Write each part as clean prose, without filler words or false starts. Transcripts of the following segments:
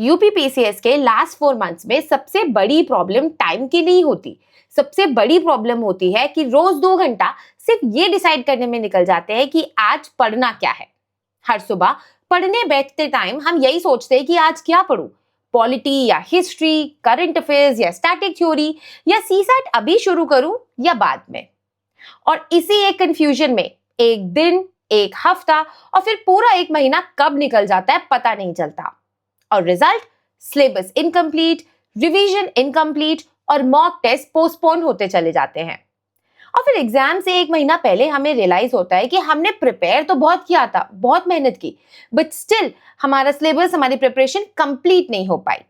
UPPCS के last 4 months में सबसे बड़ी प्रॉब्लम टाइम की नहीं होती, सबसे बड़ी प्रॉब्लम होती है कि रोज 2 घंटा सिर्फ ये डिसाइड करने में निकल जाते हैं कि आज पढ़ना क्या है। हर सुबह पढ़ने बैठते टाइम हम यही सोचते हैं कि आज क्या पढूं, पॉलिटी या हिस्ट्री, करंट अफेयर्स या स्टैटिक थ्योरी, या सीसैट अभी शुरू करूं या बाद में। और इसी एक कंफ्यूजन में एक दिन, एक हफ्ता और फिर पूरा एक महीना कब निकल जाता है पता नहीं चलता। और result, syllabus incomplete, revision incomplete और मॉक टेस्ट पोस्टपोन होते चले जाते हैं। और फिर एग्जाम से एक महीना पहले हमें रियलाइज होता है कि हमने प्रिपेयर तो बहुत किया था, बहुत मेहनत की, बट स्टिल हमारा सिलेबस, हमारी प्रिपरेशन कंप्लीट नहीं हो पाई।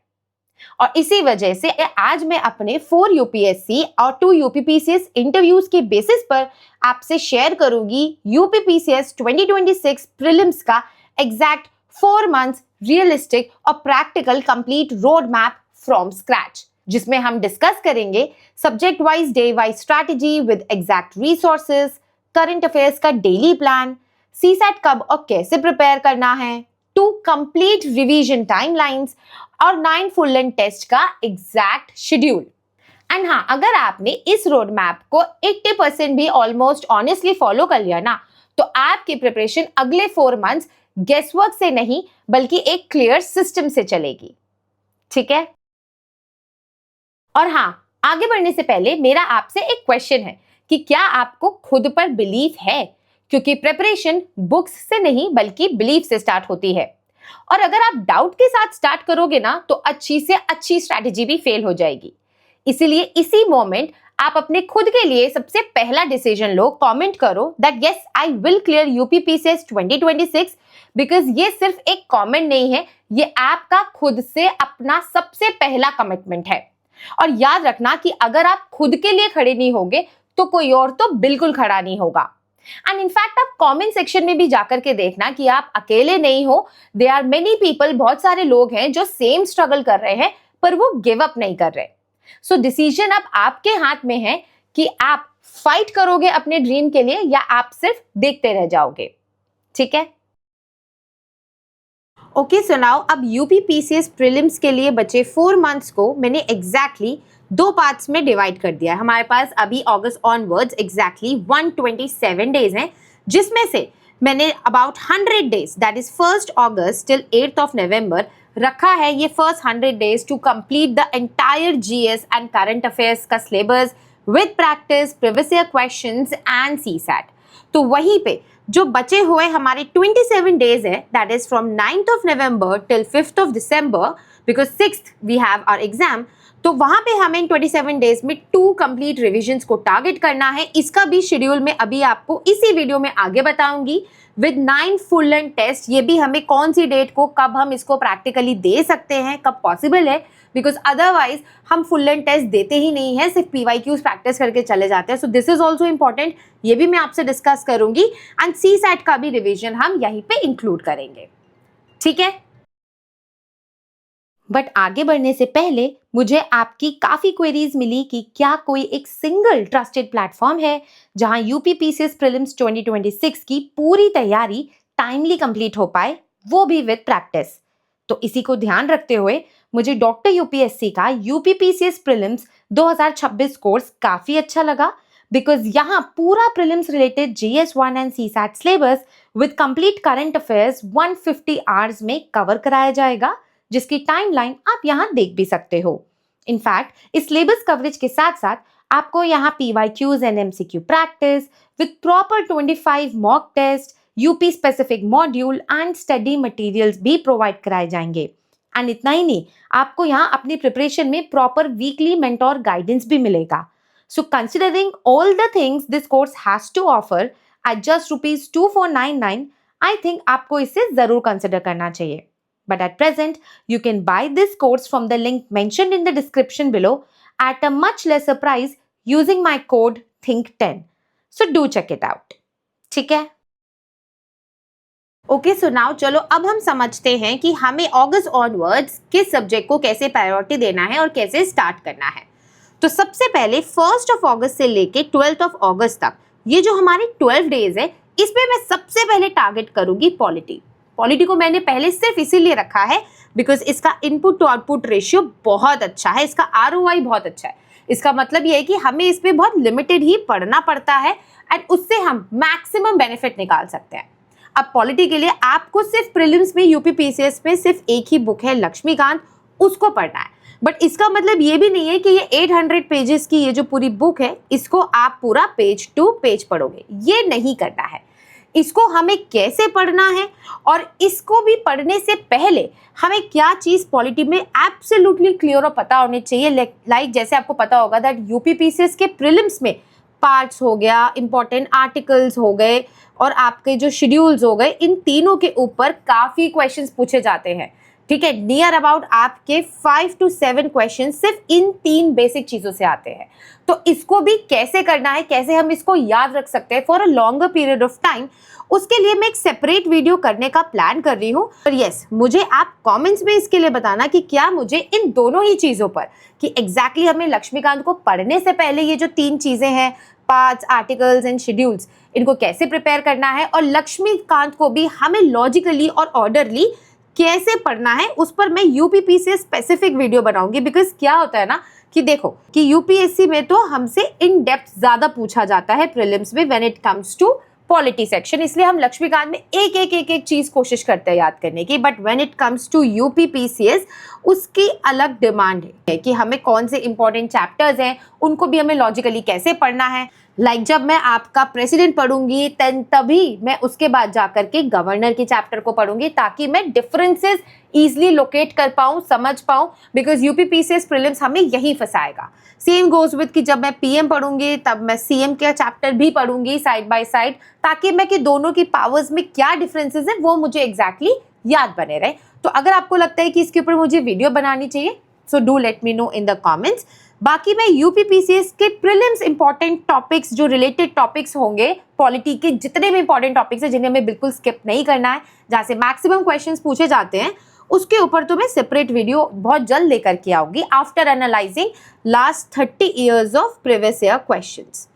और इसी वजह से आज मैं अपने 4 यूपीएससी और 2 यूपीपीसीएस इंटरव्यूज के बेसिस पर आपसे शेयर करूंगी यूपीपीसीएस 2026 प्रीलिम्स का एग्जैक्ट 4 मंथ्स रियलिस्टिक और practical complete road map from scratch, जिसमें हम डिस्कस करेंगे subject wise, day wise strategy with exact resources, current affairs का डेली प्लान, सीसैट कब और कैसे प्रिपेयर करना है, 2 कंप्लीट रिवीजन टाइमलाइंस और 9 फुल लेंथ टेस्ट का एग्जैक्ट शेड्यूल। एंड हाँ, अगर आपने इस रोड मैप को 80% भी ऑलमोस्ट ऑनेस्टली फॉलो कर लिया ना, तो आपकी प्रिपरेशन अगले 4 मंथ्स गेसवर्क से नहीं बल्कि एक क्लियर सिस्टम से चलेगी। ठीक है? और हाँ, आगे बढ़ने से पहले मेरा आपसे एक क्वेश्चन है कि क्या आपको खुद पर बिलीफ है? क्योंकि प्रिपरेशन बुक्स से नहीं बल्कि बिलीफ से स्टार्ट होती है। और अगर आप डाउट के साथ स्टार्ट करोगे ना, तो अच्छी से अच्छी स्ट्रैटेजी भी फेल हो जाएगी। इसीलिए इसी मोमेंट आप अपने खुद के लिए सबसे पहला डिसीजन लो, कमेंट करो that yes I will clear UPPCS 2026, because ये सिर्फ एक कमेंट नहीं है, ये आपका खुद से अपना सबसे पहला कमिटमेंट है। और याद रखना कि अगर आप खुद के लिए खड़े नहीं होंगे तो कोई और तो बिल्कुल खड़ा नहीं होगा। एंड इनफैक्ट आप कमेंट सेक्शन में भी जाकर के देखना कि आप अकेले नहीं हो, देयर आर मेनी पीपल, बहुत सारे लोग हैं जो सेम स्ट्रगल कर रहे हैं पर वो गिव अप नहीं कर रहे। सो डिसीजन अब आपके हाथ में है कि आप फाइट करोगे अपने ड्रीम के लिए या आप सिर्फ देखते रह जाओगे। ठीक है? ओके, सो नाउ अब यूपीपीसीएस प्रीलिम्स के लिए बचे 4 मंथ्स को मैंने एग्जैक्टली 2 पार्ट्स में डिवाइड कर दिया है। हमारे पास अभी अगस्त ऑनवर्ड्स एग्जैक्टली 127 डेज हैं, जिसमें से मैंने about 100 days, that is 1 August till 8 November रखा है। ये first 100 days to complete the entire GS and current affairs का syllabus with practice, previous year questions and CSAT. तो वहीं पे जो बचे हुए हमारे 27 डेज है, that is from 9th November till 5th December, because 6th we have our exam. तो वहां पे हमें इन 27 डेज में 2 कंप्लीट रिविजन्स को टारगेट करना है। इसका भी शेड्यूल मैं अभी आपको इसी वीडियो में आगे बताऊंगी विद 9 फुल लेंथ टेस्ट। ये भी हमें कौन सी डेट को, कब हम इसको प्रैक्टिकली दे सकते हैं, कब पॉसिबल है, बिकॉज अदरवाइज हम फुल लेंथ टेस्ट देते ही नहीं है, सिर्फ पीवाईक्यूज प्रैक्टिस करके चले जाते हैं। So this is also important, ये भी मैं आपसे डिस्कस करूंगी। एंड सीसैट का भी रिविजन हम यहीं पे इंक्लूड करेंगे। ठीक है? बट आगे बढ़ने से पहले मुझे आपकी काफी क्वेरीज मिली कि क्या कोई एक सिंगल ट्रस्टेड प्लेटफॉर्म है जहां यूपीपीसीएस प्रीलिम्स 2026 की पूरी तैयारी टाइमली कंप्लीट हो पाए, वो भी विद प्रैक्टिस। तो इसी को ध्यान रखते हुए मुझे डॉक्टर यूपीएससी का यूपीपीसीएस प्रीलिम्स 2026 कोर्स काफी अच्छा लगा, बिकॉज यहाँ पूरा prelims related GS1 and CSAT syllabus with complete current affairs 150 hours में कवर कराया जाएगा, जिसकी टाइमलाइन आप यहाँ देख भी सकते हो। इनफैक्ट इस सिलेबस कवरेज के साथ साथ आपको यहाँ PYQs and MCQ practice with proper 25 mock test, UP specific module and study materials भी प्रोवाइड कराए जाएंगे। एंड इतना ही नहीं, आपको यहाँ अपनी प्रिपरेशन में प्रॉपर वीकली मेंटोर गाइडेंस भी मिलेगा। So considering all the things this course has to offer at just ₹2499, I think आपको इसे जरूर कंसिडर करना चाहिए। But at present, you can buy this course from the link mentioned in the description below at a much lesser price using my code THINK10. So do check it out. ठीक है? Okay, so now चलो अब हम समझते हैं कि हमें अगस्त onwards किस सब्जेक्ट को कैसे प्रायोरिटी देना है और कैसे स्टार्ट करना है। तो सबसे पहले 1 अगस्त से लेके 12 अगस्त तक ये जो हमारे 12 डेज है, इसमें मैं सबसे पहले टारगेट करूंगी पॉलिटी। पॉलिटी को मैंने पहले सिर्फ इसीलिए रखा है बिकॉज इसका इनपुट टू आउटपुट रेशियो बहुत अच्छा है, इसका ROI बहुत अच्छा है। इसका मतलब ये है कि हमें इसमें बहुत लिमिटेड ही पढ़ना पड़ता है एंड उससे हम मैक्सिमम बेनिफिट निकाल सकते हैं। अब पॉलिटी के लिए आपको सिर्फ प्रीलिम्स में यूपीपीसीएस में सिर्फ एक ही बुक है लक्ष्मीकांत, उसको पढ़ना है। बट इसका मतलब ये भी नहीं है कि ये 800 पेजेस की ये जो पूरी बुक है इसको आप पूरा पेज टू पेज पढ़ोगे, ये नहीं करना है। इसको हमें कैसे पढ़ना है और इसको भी पढ़ने से पहले हमें क्या चीज़ पॉलिटी में एब्सोल्युटली क्लियर और पता होने चाहिए। लाइक जैसे आपको पता होगा दैट यूपीपीसीएस के प्रीलिम्स में पार्ट्स हो गया, इंपॉर्टेंट आर्टिकल्स हो गए और आपके जो शेड्यूल्स हो गए, इन तीनों के ऊपर काफ़ी क्वेश्चंस पूछे जाते हैं। ठीक है, नियर अबाउट आपके 5 to 7 क्वेश्चन सिर्फ इन 3 बेसिक चीज़ों से आते हैं। तो इसको भी कैसे करना है, कैसे हम इसको याद रख सकते हैं for a longer period of time, उसके लिए मैं एक सेपरेट वीडियो करने का प्लान कर रही हूँ। और यस, मुझे आप कमेंट्स में इसके लिए बताना कि क्या मुझे इन दोनों ही चीज़ों पर कि एग्जैक्टली हमें लक्ष्मीकांत को पढ़ने से पहले ये जो 3 चीज़ें हैं, पार्ट्स, आर्टिकल्स एंड शेड्यूल्स, इनको कैसे प्रिपेयर करना है और लक्ष्मीकांत को भी हमें लॉजिकली और ऑर्डरली कैसे पढ़ना है, उस पर मैं यूपीपीसीएस स्पेसिफिक वीडियो बनाऊंगी। बिकॉज क्या होता है ना कि देखो कि यूपीएससी में तो हमसे इन डेप्थ ज्यादा पूछा जाता है प्रीलिम्स में when it comes to polity section, इसलिए हम लक्ष्मीकांत में एक चीज कोशिश करते हैं याद करने की। But when it comes to UPPCS उसकी अलग डिमांड है कि हमें कौन से इंपॉर्टेंट चैप्टर्स हैं, उनको भी हमें लॉजिकली कैसे पढ़ना है। लाइक जब मैं आपका प्रेसिडेंट पढ़ूंगी तभी मैं उसके बाद जाकर के गवर्नर के चैप्टर को पढ़ूंगी, ताकि मैं डिफरेंसेस इजीली लोकेट कर पाऊं, समझ पाऊं। बिकॉज यूपीपीसीएस प्रीलिम्स हमें यही फंसाएगा। सेम गोज विद कि जब मैं पीएम पढ़ूंगी तब मैं सीएम का चैप्टर भी पढ़ूंगी साइड बाय साइड, ताकि मैं कि दोनों की पावर्स में क्या डिफरेंसेस है वो मुझे एग्जैक्टली याद बने रहे। तो अगर आपको लगता है कि इसके ऊपर मुझे वीडियो बनानी चाहिए, so do let me know in the comments. बाकी मैं यूपीपीसीएस के प्रीलिम्स इंपॉर्टेंट टॉपिक्स, जो रिलेटेड टॉपिक्स होंगे पॉलिटी के, जितने भी इंपॉर्टेंट टॉपिक्स हैं जिन्हें हमें बिल्कुल स्किप नहीं करना है, जहाँ से मैक्सिमम क्वेश्चंस पूछे जाते हैं, उसके ऊपर तो मैं सेपरेट वीडियो बहुत जल्द लेकर के आऊंगी after analysing last 30 years of previous year questions.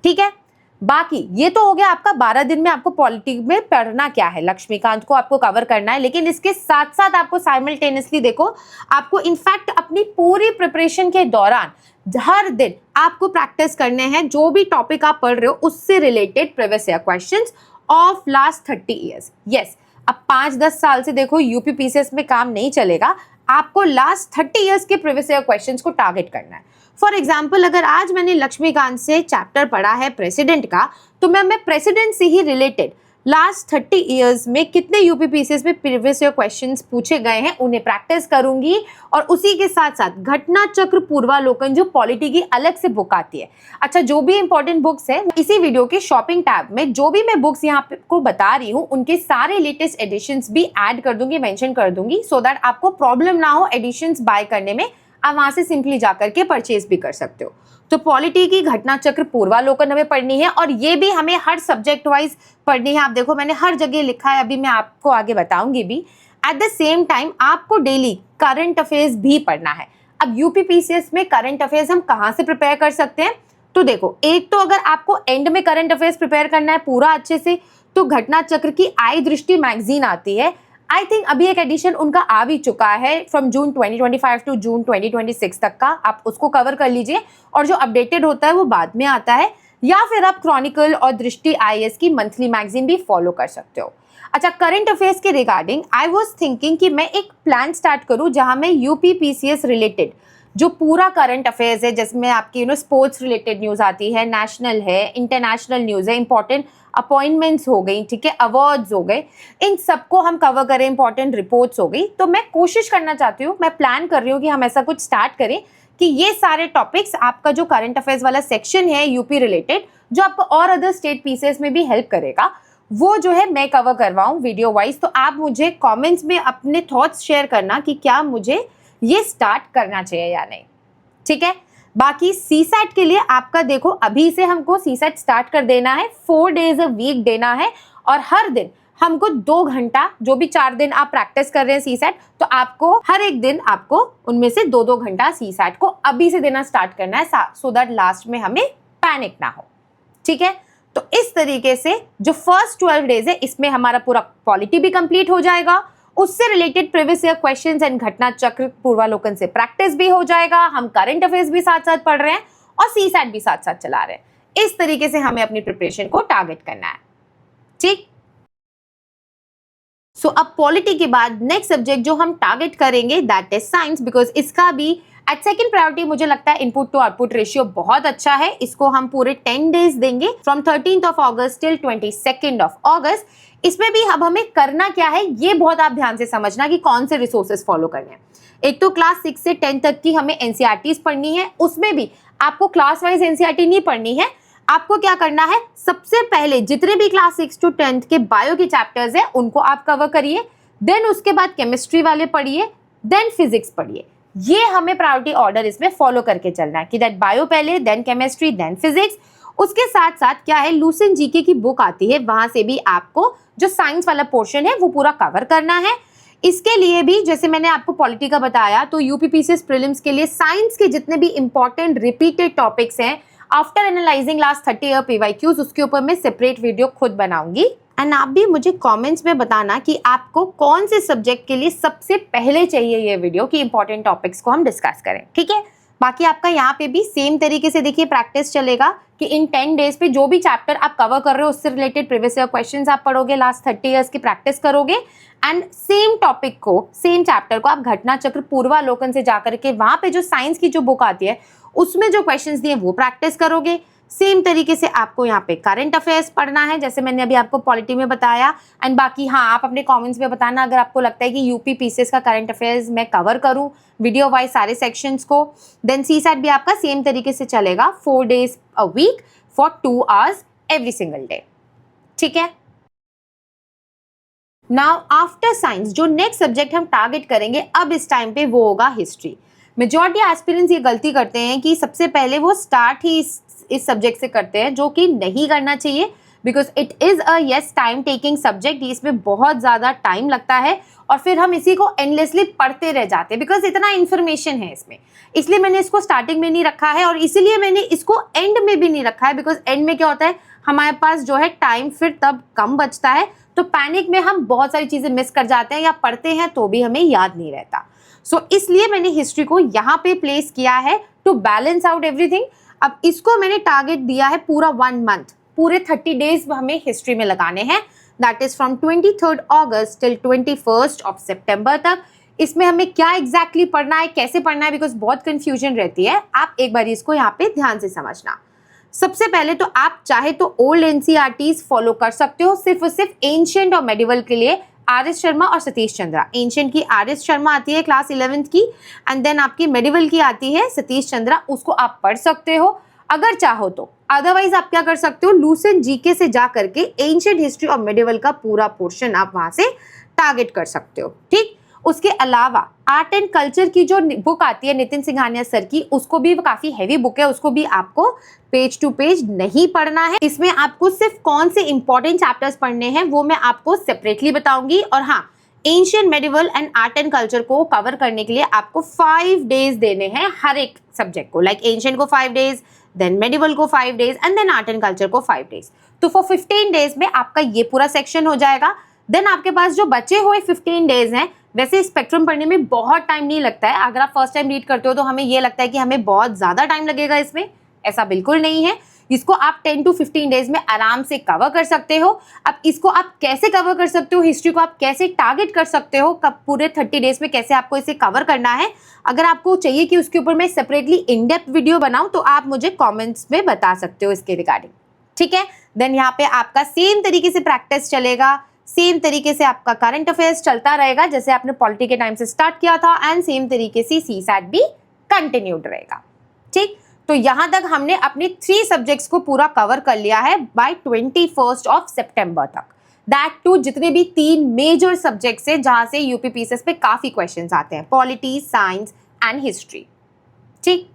ठीक है, बाकी ये तो हो गया आपका 12 दिन में आपको पॉलिटी में पढ़ना क्या है, लक्ष्मीकांत को आपको कवर करना है। लेकिन इसके साथ साथ आपको साइमल्टेनियसली देखो, आपको इनफैक्ट अपनी पूरी प्रिपरेशन के दौरान हर दिन आपको प्रैक्टिस करने हैं जो भी टॉपिक आप पढ़ रहे हो उससे related previous year questions of last 30 years. Yes, अब 5-10 साल से देखो यूपीपीसीएस में काम नहीं चलेगा, आपको लास्ट 30 ईयर्स के प्रीवियस ईयर क्वेश्चंस को टारगेट करना है। फॉर एग्जाम्पल, अगर आज मैंने लक्ष्मीकांत से चैप्टर पढ़ा है प्रेसिडेंट का, तो मैं प्रेसिडेंट से ही रिलेटेड लास्ट 30 ईयर्स में कितने यूपीपीसीएस में प्रीवियस ईयर क्वेश्चंस पूछे गए हैं उन्हें प्रैक्टिस करूंगी। और उसी के साथ साथ घटना चक्र पूर्वालोकन, जो पॉलिटी की अलग से बुक आती है। अच्छा, जो भी इंपॉर्टेंट बुक्स है इसी वीडियो के शॉपिंग टैब में जो भी मैं बुक्स यहाँ को बता रही हूँ उनके सारे लेटेस्ट एडिशंस भी ऐड कर दूंगी, मेंशन कर दूंगी, सो दैट आपको प्रॉब्लम ना हो एडिशंस बाय करने में। आप वहां से सिंपली जाकर के परचेज भी कर सकते हो। तो पॉलिटी की घटना चक्र पूर्वालोकन हमें पढ़नी है और ये भी हमें हर सब्जेक्ट वाइज पढ़नी है। आप देखो मैंने हर जगह लिखा है, अभी मैं आपको आगे बताऊंगी भी। एट द सेम टाइम आपको डेली करंट अफेयर्स भी पढ़ना है। अब यूपीपीसीएस में करंट अफेयर्स हम कहाँ से प्रिपेयर कर सकते हैं? तो देखो, एक तो अगर आपको एंड में करंट अफेयर्स प्रिपेयर करना है पूरा अच्छे से, तो घटना चक्र की आई दृष्टि मैगजीन आती है। आई थिंक अभी एक एडिशन उनका आ भी चुका है फ्रॉम जून 2025 टू जून 2026 तक का, आप उसको कवर कर लीजिए। और जो अपडेटेड होता है वो बाद में आता है, या फिर आप क्रॉनिकल और दृष्टि आईएएस की मंथली मैगजीन भी फॉलो कर सकते हो। अच्छा, करंट अफेयर्स के रिगार्डिंग आई वाज थिंकिंग कि मैं एक प्लान स्टार्ट करूं जहां मैं यूपीपीसीएस रिलेटेड जो पूरा करंट अफेयर्स है, जिसमें आपकी स्पोर्ट्स रिलेटेड न्यूज़ आती है, नेशनल है, इंटरनेशनल न्यूज़ है, इंपॉर्टेंट अपॉइंटमेंट्स हो गई, ठीक है, अवार्ड्स हो गए, इन सबको हम कवर करें, इंपॉर्टेंट रिपोर्ट्स हो गई। तो मैं कोशिश करना चाहती हूँ, मैं प्लान कर रही हूँ कि हम ऐसा कुछ स्टार्ट करें कि ये सारे टॉपिक्स, आपका जो करंट अफेयर्स वाला सेक्शन है यूपी रिलेटेड, जो आपको और अदर स्टेट पीसेस में भी हेल्प करेगा, वो जो है मैं कवर करवाऊँ वीडियो वाइज। तो आप मुझे कॉमेंट्स में अपने थॉट्स शेयर करना कि क्या मुझे ये स्टार्ट करना चाहिए या नहीं, ठीक है। बाकी सीसैट के लिए आपका देखो, अभी से हमको सीसैट स्टार्ट कर देना है, 4 डेज अ वीक देना है, और हर दिन हमको 2 घंटा, जो भी 4 दिन आप प्रैक्टिस कर रहे हैं सीसैट, तो आपको हर एक दिन आपको उनमें से 2-2 घंटा सीसैट को अभी से देना स्टार्ट करना है, सो दैट लास्ट में हमें पैनिक ना हो, ठीक है। तो इस तरीके से जो फर्स्ट 12 डेज है इसमें हमारा पूरा पॉलिटी भी कंप्लीट हो जाएगा, उससे related previous year questions and घटना चक्र पूर्वालोकन से प्रैक्टिस भी हो जाएगा, हम करंट अफेयर्स भी साथ साथ पढ़ रहे हैं और सीसैट भी साथ साथ चला रहे हैं। इस तरीके से हमें अपनी प्रिपरेशन को टारगेट करना है। ठीक, सो अब पॉलिटी के बाद नेक्स्ट सब्जेक्ट जो हम टारगेट करेंगे दैट इज साइंस, बिकॉज इसका भी एट सेकेंड प्रायोरिटी मुझे लगता है इनपुट टू आउटपुट रेशियो बहुत अच्छा है। इसको हम पूरे 10 डेज देंगे from 13th of August till 22nd of August। इसमें भी अब हमें करना क्या है ये बहुत आप ध्यान से समझना कि कौन से रिसोर्सेज फॉलो करने हैं। एक तो क्लास 6 से 10 तक की हमें एनसीईआरटीज पढ़नी है, उसमें भी आपको क्लास वाइज एनसीईआरटी नहीं पढ़नी है। आपको क्या करना है, सबसे पहले जितने भी क्लास 6 to 10th के बायो के चैप्टर्स है उनको आप कवर करिए, देन उसके बाद केमिस्ट्री वाले पढ़िए, देन फिजिक्स पढ़िए। ये हमें प्रायोरिटी ऑर्डर इसमें फॉलो करके चलना है कि दैट बायो पहले, देन केमिस्ट्री, देन फिजिक्स। उसके साथ साथ क्या है, लूसेंट जीके की बुक आती है, वहां से भी आपको जो साइंस वाला पोर्शन है वो पूरा कवर करना है। इसके लिए भी जैसे मैंने आपको पॉलिटी का बताया, तो यूपीपीसीएस प्रीलिम्स के लिए साइंस के जितने भी इंपॉर्टेंट रिपीटेड टॉपिक्स हैं after analysing last 30 year PYQs, उसके ऊपर मैं सेपरेट वीडियो खुद बनाऊंगी। एंड आप भी मुझे कमेंट्स में बताना कि आपको कौन से सब्जेक्ट के लिए सबसे पहले चाहिए ये वीडियो कि इंपॉर्टेंट टॉपिक्स को हम डिस्कस करें। ठीक है, बाकी आपका यहाँ पे भी सेम तरीके से देखिए प्रैक्टिस चलेगा कि इन 10 डेज पे जो भी चैप्टर आप कवर कर रहे हो उससे रिलेटेड प्रीवियस ईयर क्वेश्चंस आप पढ़ोगे, लास्ट 30 ईयर्स की प्रैक्टिस करोगे एंड सेम टॉपिक को, सेम चैप्टर को आप घटना चक्र पूर्वालोकन से जाकर के वहां पे जो साइंस की जो बुक आती है उसमें जो क्वेश्चंस दिए वो प्रैक्टिस करोगे। सेम तरीके से आपको यहाँ पे करंट अफेयर्स पढ़ना है जैसे मैंने अभी आपको पॉलिटी में बताया। एंड बाकी हाँ, आप अपने कमेंट्स में बताना अगर आपको लगता है कि यूपी पीसीएस का करंट अफेयर्स मैं कवर करूँ वीडियो वाइज सारे सेक्शंस को। देन सीसैट भी आपका सेम तरीके से चलेगा 4 days a week for 2 hours every single day। ठीक है, नाउ आफ्टर साइंस जो नेक्स्ट सब्जेक्ट हम टारगेट करेंगे अब इस टाइम पे वो होगा हिस्ट्री। मेजॉरिटी एस्पिरेंट्स ये गलती करते हैं कि सबसे पहले वो स्टार्ट ही इस सब्जेक्ट से करते हैं, जो कि नहीं करना चाहिए because it is a yes time taking subject. इसमें बहुत ज़्यादा टाइम लगता है और फिर हम इसी को एंडलेसली पढ़ते रह जाते हैं बिकॉज इतना इन्फॉर्मेशन है इसमें। इसलिए मैंने इसको स्टार्टिंग में नहीं रखा है और इसीलिए मैंने इसको एंड में भी नहीं रखा है बिकॉज एंड में क्या होता है, हमारे पास जो है टाइम फिर तब कम बचता है, तो पैनिक में हम बहुत सारी चीज़ें मिस कर जाते हैं या पढ़ते हैं तो भी हमें याद नहीं रहता। सो इसलिए मैंने हिस्ट्री को यहाँ पे प्लेस किया है टू बैलेंस आउट एवरीथिंग। अब इसको मैंने टारगेट दिया है पूरा 1 month, पूरे 30 डेज हमें हिस्ट्री में लगाने हैं, that is from 23rd August till 21st of September तक। इसमें हमें क्या एग्जैक्टली पढ़ना है, कैसे पढ़ना है, बिकॉज बहुत कंफ्यूजन रहती है। आप एक बार इसको यहाँ पे ध्यान से समझना। सबसे पहले तो आप चाहे तो ओल्ड एनसीईआरटीज फॉलो कर सकते हो, सिर्फ और सिर्फ एंशिएंट और मेडिवल के लिए आर.एस. शर्मा और सतीश चंद्रा। एंशिएंट की आर.एस. शर्मा आती है क्लास 11th की एंड देन आपकी मेडिवल की आती है सतीश चंद्रा, उसको आप पढ़ सकते हो अगर चाहो तो। अदरवाइज आप क्या कर सकते हो, लूसेंट जीके से जा करके एंशिएंट हिस्ट्री और मेडिवल का पूरा पोर्शन आप वहां से टारगेट कर सकते हो। ठीक, उसके अलावा आर्ट एंड कल्चर की जो बुक आती है नितिन सिंघानिया सर की, उसको भी काफ़ी हैवी बुक है, उसको भी आपको पेज टू पेज नहीं पढ़ना है। इसमें आपको सिर्फ कौन से इंपॉर्टेंट चैप्टर्स पढ़ने हैं वो मैं आपको सेपरेटली बताऊंगी। और हाँ, ancient, medieval and art and culture को कवर करने के लिए आपको 5 days देने हैं हर एक सब्जेक्ट को, लाइक एंशिएंट को 5 days, देन मेडिवल को 5 days and then art and culture को 5 days। तो फॉर 15 days में आपका ये पूरा सेक्शन हो जाएगा। देन आपके पास जो बचे हुए 15 days हैं, वैसे स्पेक्ट्रम पढ़ने में बहुत टाइम नहीं लगता है। अगर आप फर्स्ट टाइम रीड करते हो तो हमें ये लगता है कि हमें बहुत ज़्यादा टाइम लगेगा इसमें, ऐसा बिल्कुल नहीं है। इसको आप 10 to 15 days में आराम से कवर कर सकते हो। अब इसको आप कैसे कवर कर सकते हो, हिस्ट्री को आप कैसे टारगेट कर सकते हो, कब पूरे 30 days में कैसे आपको इसे कवर करना है, अगर आपको चाहिए कि उसके ऊपर मैं सेपरेटली इन डेप्थ वीडियो बनाऊं तो आप मुझे कॉमेंट्स में बता सकते हो इसके रिगार्डिंग। ठीक है, देन यहाँ पे आपका सेम तरीके से प्रैक्टिस चलेगा, सेम तरीके से आपका करंट अफेयर्स चलता रहेगा जैसे आपने पॉलिटी के टाइम से स्टार्ट किया था एंड सेम तरीके से सीसैट भी कंटिन्यूड रहेगा। ठीक, तो यहां तक हमने अपने 3 सब्जेक्ट्स को पूरा कवर कर लिया है बाय 21st of September तक। दैट टू जितने भी 3 मेजर सब्जेक्ट्स हैं जहां से यूपीपीसीएस पे काफी क्वेश्चंस आते हैं, पॉलिटी, साइंस एंड हिस्ट्री। ठीक,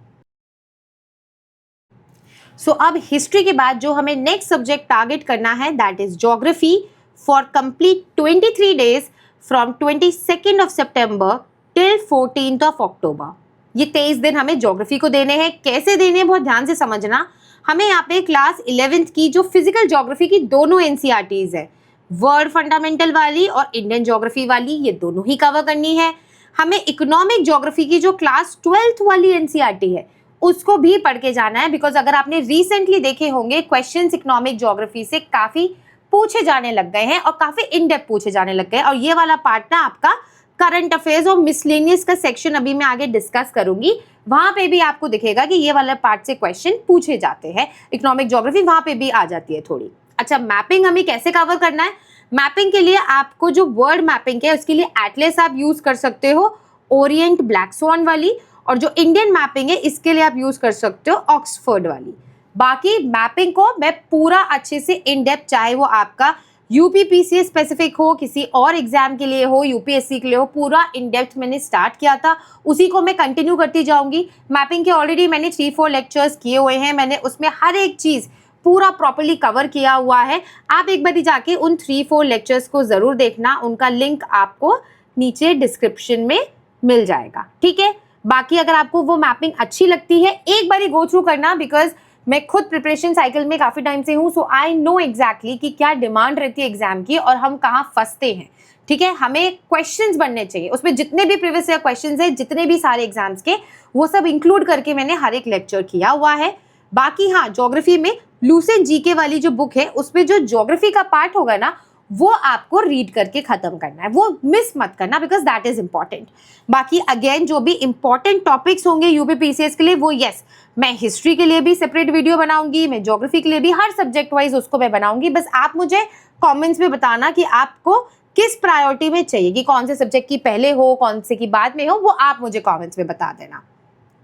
सो अब हिस्ट्री के बाद जो हमें नेक्स्ट सब्जेक्ट टारगेट करना है that is geography for complete 23 days from 22nd of September till 14th of October। ये 23 दिन हमें ज्योग्राफी को देने हैं। कैसे देने हैं बहुत ध्यान से समझना। हमें यहाँ पे क्लास 11th की जो फिजिकल ज्योग्राफी की दोनों एनसीईआरटीज है, वर्ल्ड फंडामेंटल वाली और इंडियन ज्योग्राफी वाली, ये दोनों ही कवर करनी है। हमें इकोनॉमिक ज्योग्राफी की जो क्लास 12th वाली एनसीईआरटी है उसको भी पढ़ के जाना है, बिकॉज अगर आपने रिसेंटली देखे होंगे क्वेश्चंस इकोनॉमिक ज्योग्राफी से काफी पूछे जाने लग गए हैं और काफी इन डेप्थ पूछे जाने लग गए, और ये वाला पार्ट ना आपका करंट अफेयर्स और मिसलेनियस का सेक्शन अभी मैं आगे डिस्कस करूंगी, वहां पे भी आपको दिखेगा कि ये वाला पार्ट से क्वेश्चन पूछे जाते हैं। इकोनॉमिक ज्योग्राफी वहां पे भी आ जाती है थोड़ी। अच्छा, मैपिंग हमें कैसे कवर करना है? मैपिंग के लिए आपको जो वर्ड मैपिंग है उसके लिए एटलस आप यूज कर सकते हो, ओरिएंट ब्लैक स्वान वाली, और जो इंडियन मैपिंग है इसके लिए आप यूज कर सकते हो ऑक्सफोर्ड वाली। बाकी मैपिंग को मैं पूरा अच्छे से इन डेप्थ, चाहे वो आपका यूपीपीसीएस स्पेसिफिक हो, किसी और एग्जाम के लिए हो, यूपीएससी के लिए हो, पूरा इन डेप्थ मैंने स्टार्ट किया था, उसी को मैं कंटिन्यू करती जाऊंगी। मैपिंग के ऑलरेडी मैंने 3-4 लेक्चर्स किए हुए हैं, मैंने उसमें हर एक चीज पूरा प्रॉपर्ली कवर किया हुआ है। आप एक बार जाके उन 3-4 लेक्चर्स को जरूर देखना, उनका लिंक आपको नीचे डिस्क्रिप्शन में मिल जाएगा, ठीक है। बाकी अगर आपको वो मैपिंग अच्छी लगती है, एक बार गो थ्रू करना, बिकॉज मैं खुद प्रिपरेशन साइकिल में काफी टाइम से हूँ, सो आई नो एग्जैक्टली कि क्या डिमांड रहती है एग्जाम की और हम कहाँ फंसते हैं, ठीक है। हमें क्वेश्चंस बनने चाहिए, उसमें जितने भी प्रीवियस ईयर क्वेश्चंस है, जितने भी सारे एग्जाम्स के, वो सब इंक्लूड करके मैंने हर एक लेक्चर किया हुआ है। बाकी हाँ, ज्योग्राफी में लूसेंट जीके वाली जो बुक है उसमें जो ज्योग्राफी का पार्ट होगा ना, वो आपको रीड करके खत्म करना है, वो मिस मत करना, बिकॉज दैट इज इंपॉर्टेंट। बाकी अगेन जो भी इंपॉर्टेंट टॉपिक्स होंगे यूपीपीसीएस के लिए, वो यस, मैं हिस्ट्री के लिए भी सेपरेट वीडियो बनाऊंगी, मैं ज्योग्राफी के लिए भी, हर सब्जेक्ट वाइज उसको मैं बनाऊंगी। बस आप मुझे कमेंट्स में बताना कि आपको किस प्रायोरिटी में चाहिए, कि कौन से सब्जेक्ट की पहले हो, कौन से की बाद में हो, वो आप मुझे कमेंट्स में बता देना,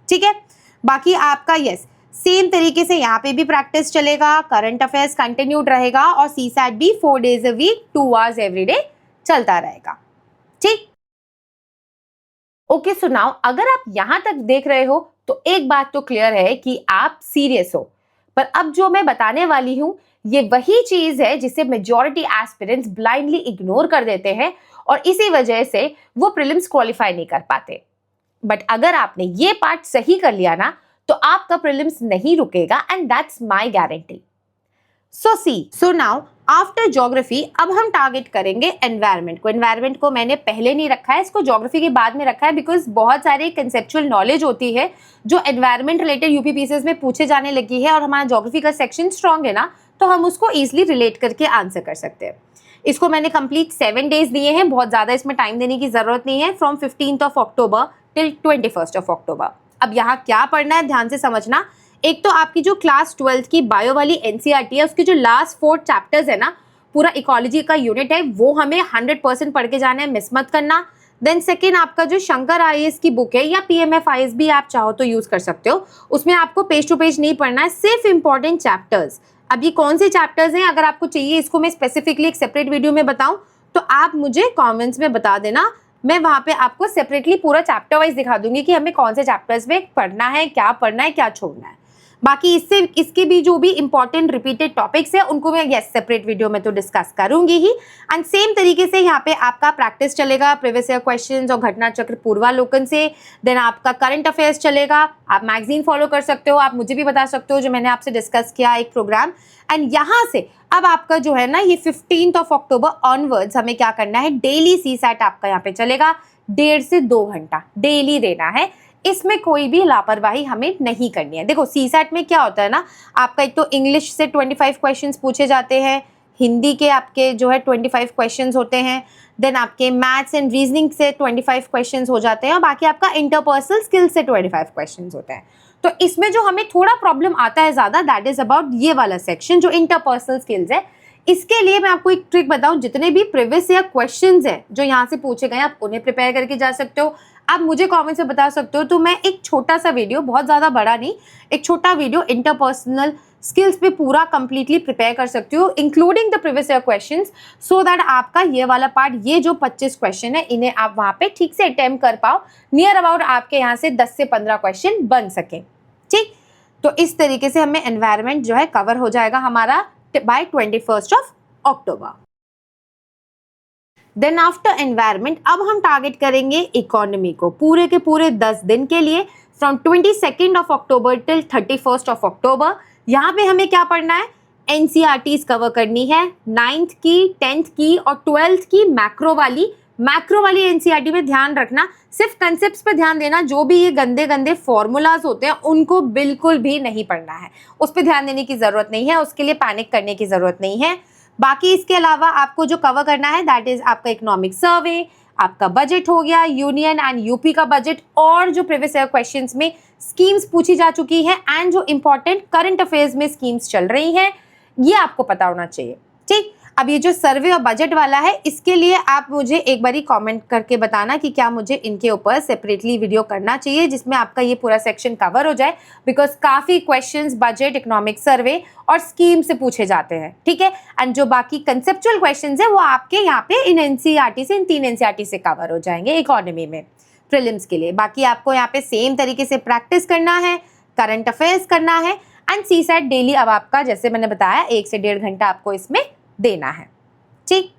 ठीक है। बाकी आपका यस, सेम तरीके से यहाँ पे भी प्रैक्टिस चलेगा, करंट अफेयर्स कंटिन्यूड रहेगा और सीसैट भी 4 days a week 2 hours every day चलता रहेगा, ठीक। ओके, सो नाउ अगर आप यहां तक देख रहे हो तो एक बात तो क्लियर है कि आप सीरियस हो। पर अब जो मैं बताने वाली हूं, ये वही चीज है जिसे मेजॉरिटी एस्पिरेंट्स ब्लाइंडली इग्नोर कर देते हैं और इसी वजह से वो प्रीलिम्स क्वालिफाई नहीं कर पाते। बट अगर आपने ये पार्ट सही कर लिया ना, तो आपका प्रीलिम्स नहीं रुकेगा, and that's my guarantee. So now after geography अब हम टारगेट करेंगे एनवायरनमेंट को। एनवायरनमेंट को मैंने पहले नहीं रखा है, इसको ज्योग्राफी के बाद में रखा है, बिकॉज बहुत सारे कंसेप्चुअल नॉलेज होती है जो एनवायरनमेंट रिलेटेड यूपीपीसीएस में पूछे जाने लगी है, और हमारा ज्योग्राफी का सेक्शन स्ट्रॉन्ग है ना, तो हम उसको ईजिली रिलेट करके आंसर कर सकते हैं। इसको मैंने कंप्लीट 7 days दिए हैं, बहुत ज्यादा इसमें टाइम देने की जरूरत नहीं है, from 15th October till 21st October। अब यहाँ क्या पढ़ना है ध्यान से समझना। एक तो आपकी जो क्लास 12th की बायो वाली एनसीईआरटी है, उसके जो लास्ट 4 चैप्टर्स है ना, पूरा इकोलॉजी का यूनिट है, वो हमें 100% पढ़ के जाना है, मिस मत करना। देन सेकेंड, आपका जो शंकर आईएएस की बुक है, या पीएमएफआईएस भी आप चाहो तो यूज कर सकते हो, उसमें आपको पेज टू पेज नहीं पढ़ना है, सिर्फ इंपॉर्टेंट चैप्टर्स। अब ये कौन से चैप्टर्स हैं, अगर आपको चाहिए इसको मैं स्पेसिफिकली एक सेपरेट वीडियो में बताऊं, तो आप मुझे कॉमेंट्स में बता देना, मैं वहां पे आपको सेपरेटली पूरा चैप्टर वाइज दिखा दूंगी कि हमें कौन से चैप्टर्स में पढ़ना है, क्या छोड़ना है। बाकी इसके भी जो भी इंपॉर्टेंट रिपीटेड टॉपिक्स है उनको मैं यस सेपरेट वीडियो में तो डिस्कस करूंगी ही। एंड सेम तरीके से यहाँ पे आपका प्रैक्टिस चलेगा प्रीवियस ईयर क्वेश्चंस और घटना चक्र पूर्वालोकन से। देन आपका करंट अफेयर्स चलेगा, आप मैगजीन फॉलो कर सकते हो, आप मुझे भी बता सकते हो जो मैंने आपसे डिस्कस किया एक प्रोग्राम। एंड यहाँ से अब आपका जो है ना, ये 15th October ऑनवर्ड्स हमें क्या करना है, डेली सीसैट आपका यहाँ पे चलेगा, 1.5 से 2 घंटा डेली देना है। इसमें कोई भी लापरवाही हमें नहीं करनी है। देखो सीसैट में क्या होता है ना, आपका एक तो इंग्लिश से 25 क्वेश्चंस पूछे जाते हैं, हिंदी के आपके जो है 25 क्वेश्चंस होते हैं, देन आपके मैथ्स एंड रीजनिंग से 25 क्वेश्चंस हो जाते हैं, और बाकी आपका इंटरपर्सनल स्किल्स से 25 क्वेश्चंस होते हैं। तो इसमें जो हमें थोड़ा प्रॉब्लम आता है ज़्यादा, दैट इज अबाउट ये वाला सेक्शन जो इंटरपर्सनल स्किल्स है। इसके लिए मैं आपको एक ट्रिक बताऊं, जितने भी प्रीवियस ईयर क्वेश्चंस हैं जो यहाँ से पूछे गए आप उन्हें प्रिपेयर करके जा सकते हो। आप मुझे कमेंट से बता सकते हो, तो मैं एक छोटा सा वीडियो, बहुत ज़्यादा बड़ा नहीं, एक छोटा वीडियो इंटरपर्सनल स्किल्स पे पूरा कंप्लीटली प्रिपेयर कर सकती हो, including the previous year questions, so that आपका ये वाला पार्ट, ये जो 25 क्वेश्चन है, इन्हें आप वहाँ पे ठीक से अटेम्प्ट कर पाओ, नियर अबाउट आपके यहाँ से 10 से 15 क्वेश्चन बन सके। ठीक, तो इस तरीके से हमें एनवायरनमेंट जो है कवर हो जाएगा हमारा by 21st October। Then after environment अब हम टारगेट करेंगे इकोनॉमी को, पूरे के पूरे 10 दिन के लिए, from 22nd October till 31st October। यहाँ पे हमें क्या पढ़ना है, एनसीईआरटीज कवर करनी है, 9th की, 10th की और 12th की मैक्रो वाली एनसीईआरटी में ध्यान रखना, सिर्फ कंसेप्ट्स पे ध्यान देना, जो भी ये गंदे गंदे फॉर्मूलाज होते हैं उनको बिल्कुल भी नहीं पढ़ना है, उस पर ध्यान देने की जरूरत नहीं है, उसके लिए पैनिक करने की जरूरत नहीं है। बाकी इसके अलावा आपको जो कवर करना है दैट इज आपका इकोनॉमिक सर्वे, आपका बजट हो गया, यूनियन एंड यूपी का बजट, और जो प्रीवियस ईयर क्वेश्चंस में स्कीम्स पूछी जा चुकी है एंड जो इंपॉर्टेंट करंट अफेयर्स में स्कीम्स चल रही हैं, ये आपको पता होना चाहिए। ठीक, अब ये जो सर्वे और बजट वाला है, इसके लिए आप मुझे एक बारी कमेंट करके बताना कि क्या मुझे इनके ऊपर सेपरेटली वीडियो करना चाहिए जिसमें आपका ये पूरा सेक्शन कवर हो जाए, बिकॉज काफी क्वेश्चंस बजट, इकोनॉमिक सर्वे और स्कीम से पूछे जाते हैं। ठीक है, एंड जो बाकी कंसेप्चुअल क्वेश्चंस है वो आपके यहाँ पे इन एनसीईआरटी से, इन 3 एनसीईआरटी से कवर हो जाएंगे इकोनॉमी में प्रीलिम्स के लिए। बाकी आपको यहाँ पे सेम तरीके से प्रैक्टिस करना है, करंट अफेयर्स करना है एंड सीसैट डेली अब आपका, जैसे मैंने बताया, 1 से 1.5 घंटा आपको इसमें देना है। ठीक,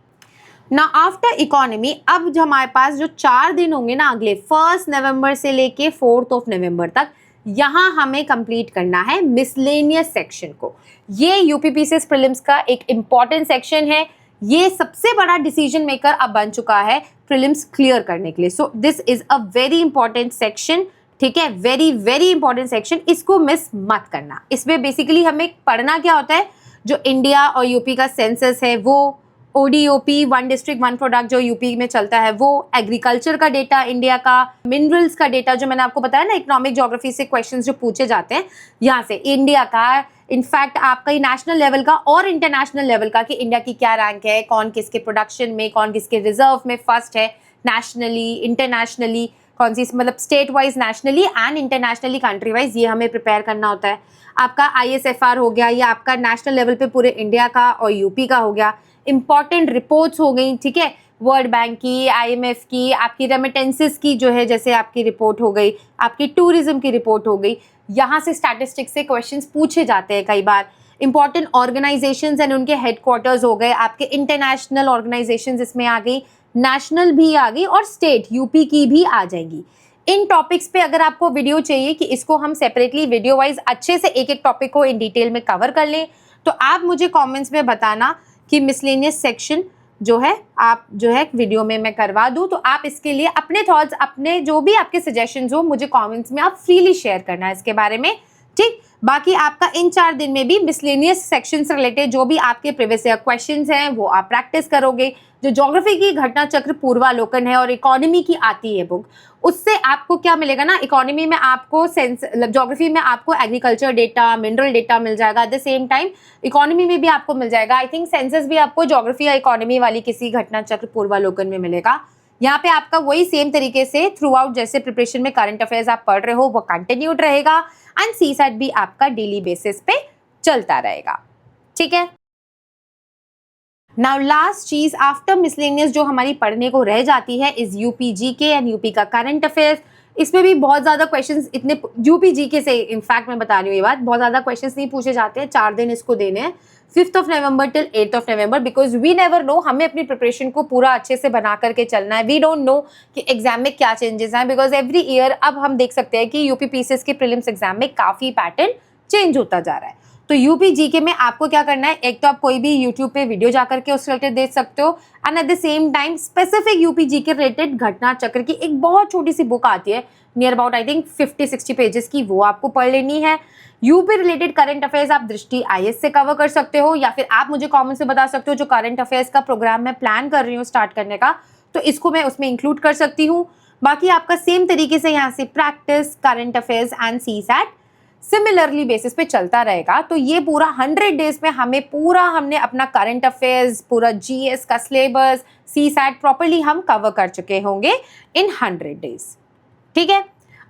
ना आफ्टर इकोनॉमी अब जो हमारे पास जो 4 दिन होंगे ना अगले 1 नवंबर से लेके 4 नवंबर तक, यहाँ हमें कंप्लीट करना है मिसलेनियस सेक्शन को। ये यूपीपीसीएस प्रीलिम्स का एक इंपॉर्टेंट सेक्शन है, ये सबसे बड़ा डिसीजन मेकर अब बन चुका है प्रीलिम्स क्लियर करने के लिए। So this is a very important section. ठीक है, वेरी वेरी इंपॉर्टेंट सेक्शन, इसको मिस मत करना। इसमें बेसिकली हमें पढ़ना क्या होता है, जो इंडिया और यूपी का सेंसस है वो, ओडीओपी, 1 डिस्ट्रिक्ट 1 प्रोडक्ट जो यूपी में चलता है वो, एग्रीकल्चर का डेटा इंडिया का, मिनरल्स का डेटा जो मैंने आपको बताया ना, इकोनॉमिक ज्योग्राफी से क्वेश्चंस जो पूछे जाते हैं यहाँ से, इंडिया का, इनफैक्ट आपका ही नेशनल लेवल का और इंटरनेशनल लेवल का कि इंडिया की क्या रैंक है, कौन किसके प्रोडक्शन में, कौन किसके रिजर्व में फर्स्ट है, नेशनली, इंटरनेशनली, कौन सी, मतलब state wise, nationally and internationally, country wise, ये हमें प्रिपेयर करना होता है। आपका ISFR हो गया, ये आपका नेशनल लेवल पे पूरे इंडिया का और यूपी का हो गया। इंपॉर्टेंट रिपोर्ट्स हो गई, ठीक है, वर्ल्ड बैंक की, IMF की, आपकी रेमिटेंसेस की जो है, जैसे आपकी रिपोर्ट हो गई, आपकी टूरिज्म की रिपोर्ट हो गई, यहाँ से स्टैटिस्टिक्स से क्वेश्चंस पूछे जाते हैं कई बार। इंपॉर्टेंट ऑर्गेनाइजेशंस एंड उनके हेडक्वार्टर्स हो गए, आपके इंटरनेशनल ऑर्गेनाइजेशंस इसमें आ गई, नेशनल भी आ गई और स्टेट यूपी की भी आ जाएंगी। इन टॉपिक्स पे अगर आपको वीडियो चाहिए कि इसको हम सेपरेटली वीडियो वाइज अच्छे से एक एक टॉपिक को इन डिटेल में कवर कर लें, तो आप मुझे कमेंट्स में बताना कि मिसलेनियस सेक्शन जो है आप जो है वीडियो में मैं करवा दूं। तो आप इसके लिए अपने थॉट्स, अपने जो भी आपके सजेशंस हो, मुझे कमेंट्स में आप फ्रीली शेयर करना है इसके बारे में। ठीक, बाकी आपका इन 4 दिन में भी मिसलेनियस सेक्शन से रिलेटेड जो भी आपके प्रीवियस ईयर क्वेश्चंस हैं वो आप प्रैक्टिस करोगे। जो ज्योग्राफी की घटना चक्र पूर्वालोकन है और इकोनॉमी की आती है बुक, उससे आपको क्या मिलेगा ना, इकोनॉमी में आपको ज्योग्राफी में आपको एग्रीकल्चर डेटा, मिनरल डेटा मिल जाएगा, at the same time economy में भी आपको मिल जाएगा। आई थिंक सेंसस भी आपको ज्योग्राफी या इकोनॉमी वाली किसी घटना चक्र पूर्वालोकन में मिलेगा। यहाँ पे आपका वही सेम तरीके से थ्रू आउट जैसे प्रिपरेशन में करंट अफेयर्स आप पढ़ रहे हो वो कंटिन्यूड रहेगा एंड सीसैट भी आपका डेली बेसिस पे चलता रहेगा। ठीक है, नाउ लास्ट चीज आफ्टर मिसलेनियस जो हमारी पढ़ने को रह जाती है is UP GK and UP का करंट अफेयर्स। इसमें भी बहुत ज्यादा क्वेश्चंस, इतने यूपी जीके से इनफैक्ट मैं बता रही हूँ ये बात, बहुत ज्यादा क्वेश्चंस नहीं पूछे जाते हैं। 4 दिन इसको देने हैं, 5th November till 8th November, because we never know, हमें अपनी प्रिपरेशन को पूरा अच्छे से बना करके चलना है। वी डोंट नो कि एग्जाम में क्या चेंजेस हैं, बिकॉज एवरी ईयर अब हम देख सकते हैं कि यूपीपीसीएस के प्रीलिम्स एग्जाम में काफी पैटर्न चेंज होता जा रहा है। तो यूपी जीके में आपको क्या करना है, एक तो आप कोई भी यूट्यूब पे वीडियो जाकर के उससे रिलेटेड देख सकते हो, and at the same time specific UP GK related घटना चक्र की एक बहुत छोटी सी बुक आती है, near about I think 50-60 pages की, वो आपको पढ़ लेनी है। यूपी रिलेटेड करंट अफेयर्स आप दृष्टि IS से कवर कर सकते हो, या फिर आप मुझे कमेंट से बता सकते हो जो करंट अफेयर्स का प्रोग्राम मैं प्लान कर रही हूँ स्टार्ट करने का, तो इसको मैं उसमें इंक्लूड कर सकती हूँ। बाकी आपका सेम तरीके से यहाँ से practice, current affairs and CSAT similarly basis पे चलता रहेगा। तो ये पूरा 100 डेज में हमने अपना करंट अफेयर्स, पूरा GS का सिलेबस, सीसैट प्रॉपर्ली हम कवर कर चुके होंगे इन 100 डेज। ठीक है,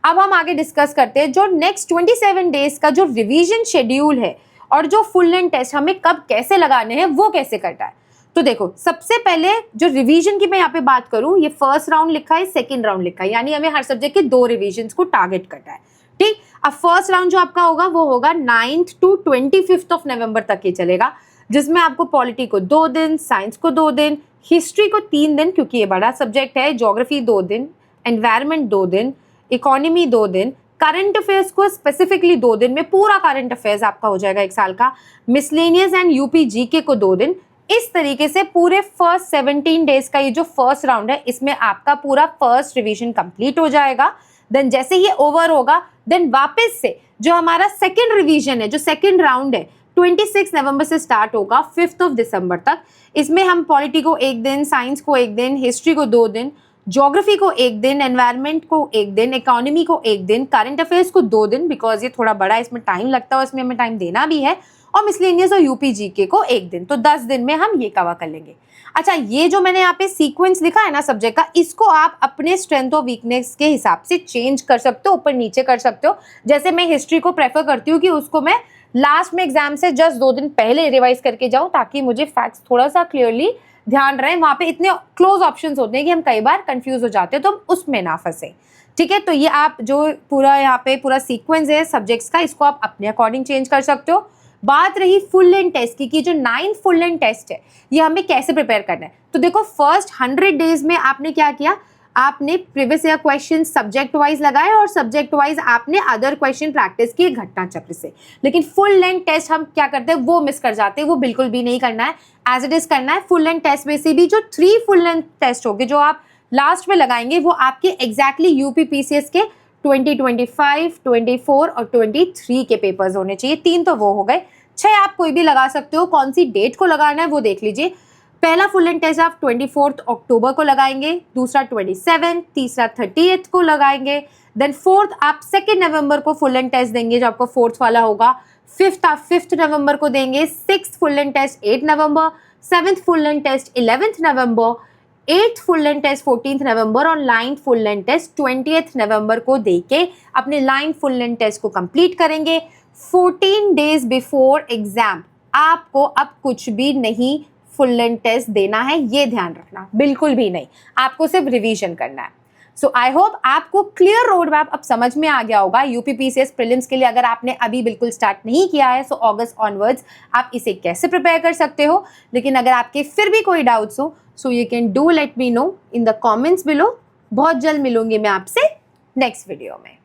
अब हम आगे डिस्कस करते हैं जो नेक्स्ट 27 डेज का जो रिवीजन शेड्यूल है और जो फुल लेंथ टेस्ट हमें कब कैसे लगाने हैं वो कैसे करना है। तो देखो, सबसे पहले जो रिवीजन की मैं यहाँ पे बात करूँ, ये फर्स्ट राउंड लिखा है, सेकेंड राउंड लिखा है, यानी हमें हर सब्जेक्ट के 2 रिविजन को टारगेट करना है। ठीक, अब फर्स्ट राउंड जो आपका होगा वो होगा 9th to 25th नवंबर तक ये चलेगा, जिसमें आपको पॉलिटी को 2 दिन, साइंस को 2 दिन, हिस्ट्री को 3 दिन क्योंकि ये बड़ा सब्जेक्ट है, ज्योग्राफी 2 दिन, एनवायरनमेंट 2 दिन, इकोनॉमी 2 दिन, करंट अफेयर्स को स्पेसिफिकली 2 दिन में पूरा करंट अफेयर्स आपका हो जाएगा 1 साल का, मिसलेनियस एंड यूपी जीके को 2 दिन। इस तरीके से पूरे फर्स्ट 17 डेज का ये जो फर्स्ट राउंड है इसमें आपका पूरा फर्स्ट रिवीजन कंप्लीट हो जाएगा। देन जैसे ये ओवर होगा देन वापस से जो हमारा सेकेंड रिवीजन है, जो सेकेंड राउंड है 26 नवंबर से स्टार्ट होगा 5 दिसंबर तक। इसमें हम पॉलिटी को 1 दिन, साइंस को 1 दिन, हिस्ट्री को 2 दिन, ज्योग्राफी को 1 दिन, एनवायरनमेंट को 1 दिन, इकोनॉमी को 1 दिन, करंट अफेयर्स को 2 दिन, बिकॉज ये थोड़ा बड़ा है, इसमें टाइम लगता है, इसमें हमें टाइम देना भी है, और मिसलेनियस और यूपी जीके को 1 दिन। तो 10 दिन में हम ये कवर कर लेंगे। अच्छा, ये जो मैंने यहाँ पे सीक्वेंस लिखा है ना सब्जेक्ट का, इसको आप अपने स्ट्रेंथ और वीकनेस के हिसाब से चेंज कर सकते हो, ऊपर नीचे कर सकते हो। जैसे मैं हिस्ट्री को प्रेफर करती हूँ कि उसको मैं लास्ट में एग्जाम से जस्ट 2 दिन पहले रिवाइज करके जाऊँ, ताकि मुझे फैक्ट्स थोड़ा सा क्लियरली ध्यान रहे। वहाँ पे इतने क्लोज ऑप्शंस होते हैं कि हम कई बार कंफ्यूज हो जाते हैं, तो हम उसमें ना फंसे। ठीक है, तो ये आप जो पूरा यहाँ पे पूरा सीक्वेंस है सब्जेक्ट्स का, इसको आप अपने अकॉर्डिंग चेंज कर सकते हो। बात रही फुल लेंथ टेस्ट की कि जो 9 फुल लेंथ टेस्ट है ये हमें कैसे प्रिपेयर करना है। तो देखो, फर्स्ट 100 डेज में आपने क्या किया, आपने previous year question subject wise लगाए और सब्जेक्ट वाइज आपने अदर क्वेश्चन प्रैक्टिस किए घटना चक्र से। लेकिन फुल लेंथ टेस्ट हम क्या करते हैं, वो मिस कर जाते हैं, वो बिल्कुल भी नहीं करना है, एज इट इज करना है। फुल लेंथ टेस्ट में से भी जो 3 फुल लेंथ टेस्ट होंगे जो आप लास्ट में लगाएंगे, वो आपके एग्जैक्टली यूपीपीसीएस के 2025, 24 और 23 के पेपर्स होने चाहिए। 3 तो वो हो गए, 6 आप कोई भी लगा सकते हो। कौन सी डेट को लगाना है वो देख लीजिए। पहला फुल लेंथ टेस्ट आप 24 अक्टूबर को लगाएंगे, दूसरा 27, तीसरा 30 को लगाएंगे। देन 4 आप 2 नवंबर को फुल लेंथ टेस्ट देंगे जो आपका 4th वाला होगा। 5 आप 5 नवंबर को देंगे। 6 फुल लेंथ टेस्ट 8 नवंबर, 7 फुल लेंथ टेस्ट 11 नवंबर, 8 फुल लेंथ टेस्ट 14 नवंबर और 9 फुल लेंथ टेस्ट 20 नवंबर को देके अपने 9 फुल लेंथ टेस्ट को कंप्लीट करेंगे। 14 डेज बिफोर एग्जाम आपको अब कुछ भी नहीं फुल लेंथ टेस्ट देना है, ये ध्यान रखना, बिल्कुल भी नहीं, आपको सिर्फ रिवीजन करना है। सो आई होप आपको क्लियर रोड मैप अब समझ में आ गया होगा यूपीपीसीएस प्रीलिम्स के लिए। अगर आपने अभी बिल्कुल स्टार्ट नहीं किया है सो अगस्त ऑनवर्ड्स आप इसे कैसे प्रिपेयर कर सकते हो। लेकिन अगर आपके फिर भी कोई डाउट्स हो so you can do let me know in the comments below. बहुत जल्द मिलूंगी मैं आपसे नेक्स्ट वीडियो में।